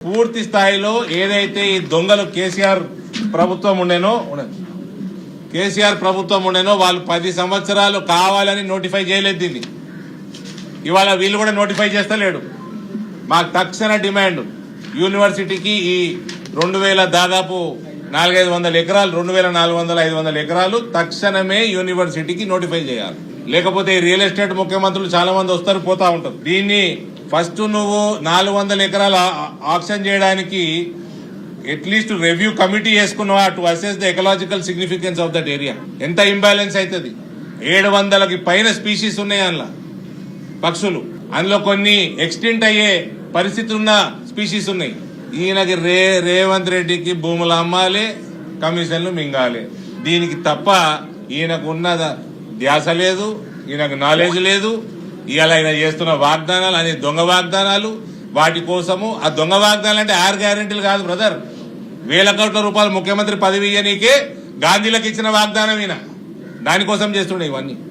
పూర్తి స్థాయిలో ఏదైతే ఈ దొంగలు కేసీఆర్ ప్రభుత్వం ఉండేనో వాళ్ళు 10 సంవత్సరాలు కావాలని నోటిఫై చేయలేదు దీన్ని. ఇవాళ వీళ్ళు కూడా నోటిఫై చేస్తలేడు. మాకు తక్షణ డిమాండ్ యూనివర్సిటీకి ఈ 2000 దాదాపు 400-500 ఎకరాలు 2400-500 ఎకరాలు తక్షణమే యూనివర్సిటీకి నోటిఫై చేయాలి. లేకపోతే రియల్ ఎస్టేట్ ముఖ్యమంత్రులు చాలా మంది వస్తారు పోతా ఉంటారు. దీన్ని ఫస్ట్ నువ్వు 400 ఎకరాలు ఆక్షన్ చేయడానికి అట్లీస్ట్ రివ్యూ కమిటీ వేసుకున్నావా to assess the ecological significance of that area. ఎంత ఇంబ్యాలెన్స్ అవుతుంది. 700కి పైన స్పీషీస్ ఉన్నాయి అందులో పక్షులు. అందులో కొన్ని ఎక్స్టెంట్ అయ్యే పరిస్థితి ఉన్న స్పీషీస్ ఉన్నాయి. ఈయనకి రేవంత్ రెడ్డికి భూములు అమ్మాలి, కమిషన్లు మింగాలి. దీనికి తప్ప ఈయనకు ఉన్న ధ్యాస లేదు, ఈయనకు నాలెడ్జ్ లేదు. ఇవాళ ఆయన చేస్తున్న వాగ్దానాలు అనే దొంగ వాగ్దానాలు. వాటి కోసము ఆ దొంగ వాగ్దానాలు అంటే 6 గ్యారెంటీలు కాదు బ్రదర్. 1000 కోట్ల రూపాయలు ముఖ్యమంత్రి పదవి ఇయ్యనీకే గాంధీలకు ఇచ్చిన వాగ్దానం ఈయన. దానికోసం చేస్తుండే ఇవన్నీ.